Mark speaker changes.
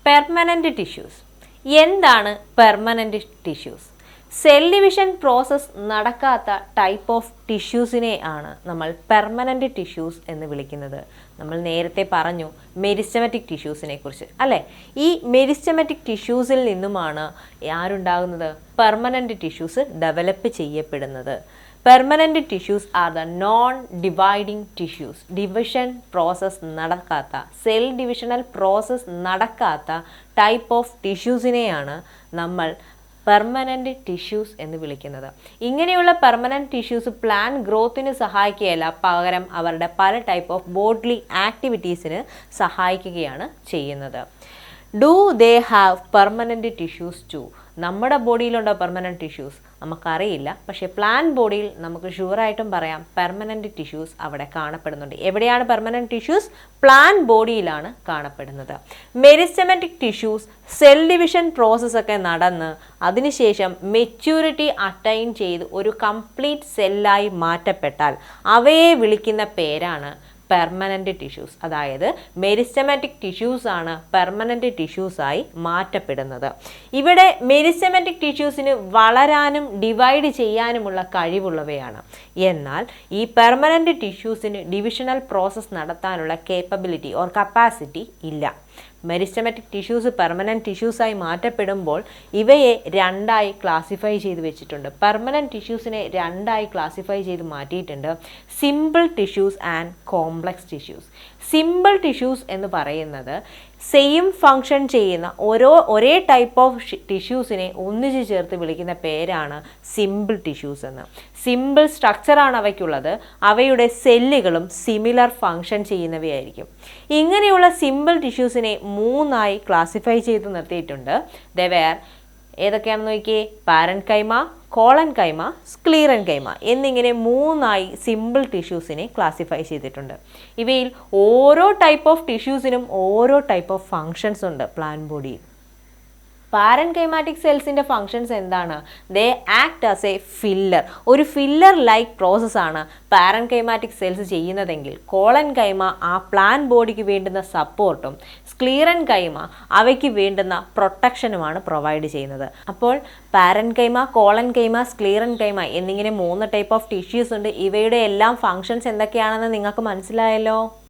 Speaker 1: Permanent tissues. എന്താണ് permanent tissues? Cell division process നടക്കാത്ത type of ടിഷ്യൂസിനെ ആണ് നമ്മൾ പെർമനന്റ് ടിഷ്യൂസ് എന്ന് വിളിക്കുന്നത്. നമ്മൾ നേരത്തെ പറഞ്ഞു മെരിസ്റ്റമാറ്റിക് ടിഷ്യൂസിനെ കുറിച്ച് അല്ലേ. ഈ മെരിസ്റ്റമാറ്റിക് ടിഷ്യൂസിൽ നിന്നുമാണ് ആരുണ്ടാകുന്നത്? പെർമനന്റ് ടിഷ്യൂസ് ഡെവലപ്പ് ചെയ്യപ്പെടുന്നത്. Permanent tissues are the non dividing tissues. Division process നടക്കാത്ത, സെൽ ഡിവിഷണൽ പ്രോസസ്സ് നടക്കാത്ത ടൈപ്പ് ഓഫ് ടിഷ്യൂസിനെയാണ് നമ്മൾ പെർമനന്റ് ടിഷ്യൂസ് എന്ന് വിളിക്കുന്നത്. ഇങ്ങനെയുള്ള പെർമനന്റ് ടിഷ്യൂസ് പ്ലാന്റ് ഗ്രോത്തിന് സഹായിക്കുകയല്ല, പകരം അവരുടെ പല ടൈപ്പ് ഓഫ് ബോഡ്ലി ആക്ടിവിറ്റീസിന് സഹായിക്കുകയാണ് ചെയ്യുന്നത്. Do they have permanent tissues too? നമ്മുടെ ബോഡിയിലുണ്ടോ പെർമനന്റ് ടിഷ്യൂസ്? നമുക്കറിയില്ല. പക്ഷേ പ്ലാന്റ് ബോഡിയിൽ നമുക്ക് ഷുവറായിട്ടും പറയാം പെർമനന്റ് ടിഷ്യൂസ് അവിടെ കാണപ്പെടുന്നുണ്ട്. എവിടെയാണ് പെർമനന്റ് ടിഷ്യൂസ്? പ്ലാന്റ് ബോഡിയിലാണ് കാണപ്പെടുന്നത്. Meristematic tissues cell division process ഒക്കെ നടന്ന് അതിനുശേഷം മെച്യൂരിറ്റി അറ്റൈൻ ചെയ്ത് ഒരു കംപ്ലീറ്റ് സെല്ലായി മാറ്റപ്പെട്ടാൽ അവയെ വിളിക്കുന്ന പേരാണ് പെർമനന്റ് ടിഷ്യൂസ്. അതായത് മെരിസ്റ്റമാറ്റിക് ടിഷ്യൂസ് ആണ് പെർമനന്റ് ടിഷ്യൂസായി മാറ്റപ്പെടുന്നത്. ഇവിടെ മെരിസ്റ്റമാറ്റിക് ടിഷ്യൂസിന് വളരാനും ഡിവൈഡ് ചെയ്യാനുമുള്ള കഴിവുള്ളവയാണ്. എന്നാൽ ഈ പെർമനന്റ് ടിഷ്യൂസിന് ഡിവിഷണൽ പ്രോസസ്സ് നടത്താനുള്ള കേപ്പബിലിറ്റി ഓർ കപ്പാസിറ്റി ഇല്ല. മെരിസ്റ്റമാറ്റിക് ടിഷ്യൂസ് പെർമനന്റ് ടിഷ്യൂസായി മാറ്റപ്പെടുമ്പോൾ ഇവയെ രണ്ടായി ക്ലാസിഫൈ ചെയ്ത് വെച്ചിട്ടുണ്ട്. പെർമനന്റ് ടിഷ്യൂസിനെ രണ്ടായി ക്ലാസിഫൈ ചെയ്ത് മാറ്റിയിട്ടുണ്ട്. Simple tissues and complex tissues. Simple tissues എന്ന് പറയുന്നത് സെയിം ഫങ്ഷൻ ചെയ്യുന്ന ഒരേ ടൈപ്പ് ഓഫ് ടിഷ്യൂസിനെ ഒന്നിച്ച് ചേർത്ത് വിളിക്കുന്ന പേരാണ് സിമ്പിൾ ടിഷ്യൂസ് എന്ന്. സിമ്പിൾ സ്ട്രക്ചറാണ് അവയ്ക്കുള്ളത്. അവയുടെ സെല്ലുകളും സിമിലർ ഫങ്ഷൻ ചെയ്യുന്നവയായിരിക്കും. ഇങ്ങനെയുള്ള സിമ്പിൾ ടിഷ്യൂസിനെ മൂന്നായി ക്ലാസിഫൈ ചെയ്ത് നിർത്തിയിട്ടുണ്ട്. ഏതൊക്കെയാണെന്ന് നോക്കിയേ. പാരൻകൈമ, കോളൻകൈമ, സ്ക്ലീറൻകൈമ എന്നിങ്ങനെ മൂന്നായി സിമ്പിൾ ടിഷ്യൂസിനെ ക്ലാസിഫൈ ചെയ്തിട്ടുണ്ട്. ഇവയിൽ ഓരോ ടൈപ്പ് ഓഫ് ടിഷ്യൂസിനും ഓരോ ടൈപ്പ് ഓഫ് ഫങ്ഷൻസ് ഉണ്ട് പ്ലാന്റ് ബോഡിയിൽ. പാരൻകൈമാറ്റിക് സെൽസിൻ്റെ ഫങ്ഷൻസ് എന്താണ്? ദേ ആക്ട് ആസ് എ ഫില്ലർ. ഒരു ഫില്ലർ ലൈക്ക് പ്രോസസ്സാണ് പാരൻകൈമാറ്റിക് സെൽസ് ചെയ്യുന്നതെങ്കിൽ കോളൻകൈമ ആ പ്ലാന്റ് ബോഡിക്ക് വേണ്ടുന്ന സപ്പോർട്ടും സ്ക്ലീറൻകൈമ അവയ്ക്ക് വേണ്ടുന്ന പ്രൊട്ടക്ഷനുമാണ് പ്രൊവൈഡ് ചെയ്യുന്നത്. അപ്പോൾ പാരൻകൈമ, കോളൻകൈമ, സ്ക്ലീറൻകൈമ എന്നിങ്ങനെ മൂന്ന് ടൈപ്പ് ഓഫ് ടിഷ്യൂസ് ഉണ്ട്. ഇവയുടെ എല്ലാം ഫങ്ഷൻസ് എന്തൊക്കെയാണെന്ന് നിങ്ങൾക്ക് മനസ്സിലായല്ലോ.